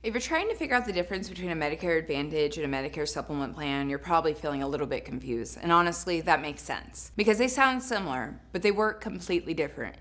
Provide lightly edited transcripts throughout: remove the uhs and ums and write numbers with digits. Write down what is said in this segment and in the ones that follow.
If you're trying to figure out the difference between a Medicare Advantage and a Medicare Supplement plan, you're probably feeling a little bit confused. And honestly, that makes sense because they sound similar, but they work completely different.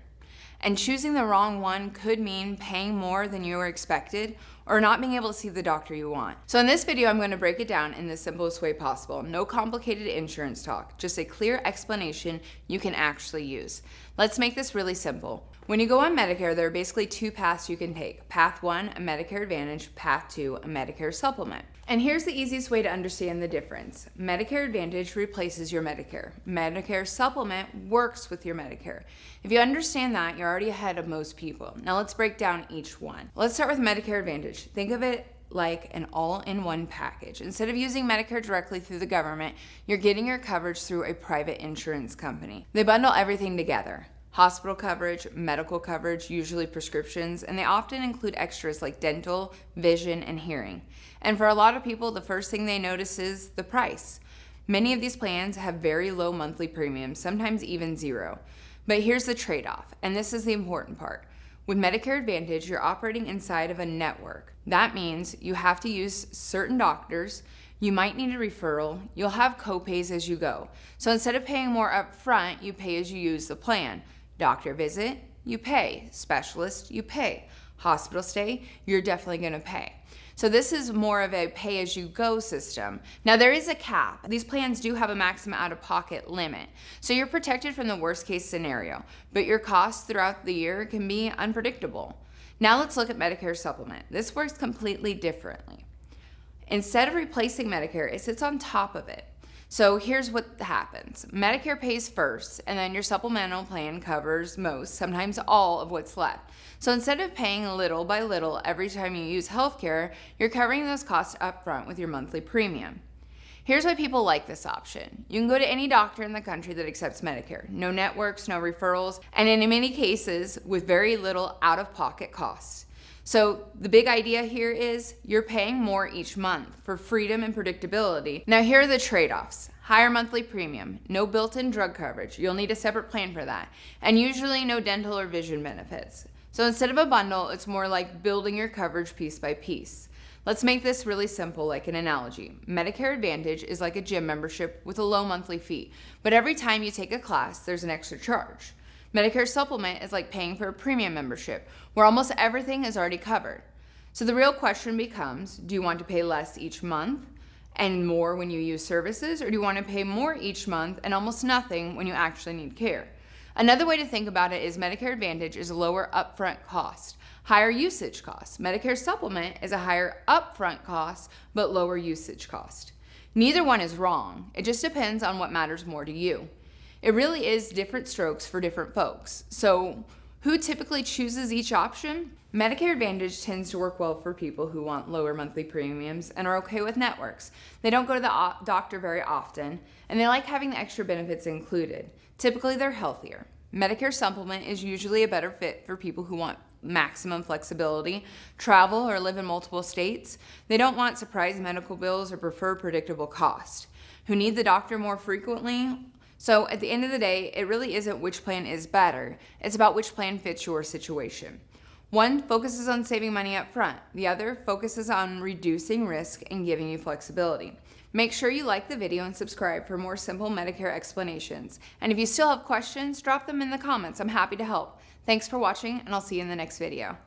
And choosing the wrong one could mean paying more than you were expected or not being able to see the doctor you want. So in this video, I'm going to break it down in the simplest way possible. No complicated insurance talk, just a clear explanation you can actually use. Let's make this really simple. When you go on Medicare, there are basically two paths you can take. Path 1, a Medicare Advantage. Path 2, a Medicare Supplement. And here's the easiest way to understand the difference. Medicare Advantage replaces your Medicare. Medicare Supplement works with your Medicare. If you understand that, you're already ahead of most people. Now let's break down each one. Let's start with Medicare Advantage. Think of it like an all-in-one package. Instead of using Medicare directly through the government, you're getting your coverage through a private insurance company. They bundle everything together. Hospital coverage, medical coverage, usually prescriptions, and they often include extras like dental, vision, and hearing. And for a lot of people, the first thing they notice is the price. Many of these plans have very low monthly premiums, sometimes even zero. But here's the trade-off, and this is the important part. With Medicare Advantage, you're operating inside of a network. That means you have to use certain doctors, you might need a referral, you'll have co-pays as you go. So instead of paying more up front, you pay as you use the plan. Doctor visit, you pay. Specialist, you pay. Hospital stay, you're definitely gonna pay. So this is more of a pay-as-you-go system. Now there is a cap. These plans do have a maximum out-of-pocket limit. So you're protected from the worst-case scenario, but your costs throughout the year can be unpredictable. Now let's look at Medicare Supplement. This works completely differently. Instead of replacing Medicare, it sits on top of it. So here's what happens. Medicare pays first, and then your supplemental plan covers most, sometimes all of what's left. So instead of paying little by little every time you use healthcare, you're covering those costs up front with your monthly premium. Here's why people like this option. You can go to any doctor in the country that accepts Medicare. No networks, no referrals, and in many cases with very little out-of-pocket costs. So the big idea here is you're paying more each month for freedom and predictability. Now here are the trade-offs. Higher monthly premium, no built-in drug coverage. You'll need a separate plan for that. And usually no dental or vision benefits. So instead of a bundle, it's more like building your coverage piece by piece. Let's make this really simple, like an analogy. Medicare Advantage is like a gym membership with a low monthly fee, but every time you take a class, there's an extra charge. Medicare Supplement is like paying for a premium membership, where almost everything is already covered. So the real question becomes, do you want to pay less each month and more when you use services, or do you want to pay more each month and almost nothing when you actually need care? Another way to think about it is Medicare Advantage is a lower upfront cost, higher usage cost. Medicare Supplement is a higher upfront cost, but lower usage cost. Neither one is wrong. It just depends on what matters more to you. It really is different strokes for different folks. So who typically chooses each option? Medicare Advantage tends to work well for people who want lower monthly premiums and are okay with networks. They don't go to the doctor very often, and they like having the extra benefits included. Typically, they're healthier. Medicare Supplement is usually a better fit for people who want maximum flexibility, travel, or live in multiple states. They don't want surprise medical bills or prefer predictable cost. Who need the doctor more frequently? So at the end of the day, it really isn't which plan is better. It's about which plan fits your situation. One focuses on saving money up front. The other focuses on reducing risk and giving you flexibility. Make sure you like the video and subscribe for more simple Medicare explanations. And if you still have questions, drop them in the comments. I'm happy to help. Thanks for watching, and I'll see you in the next video.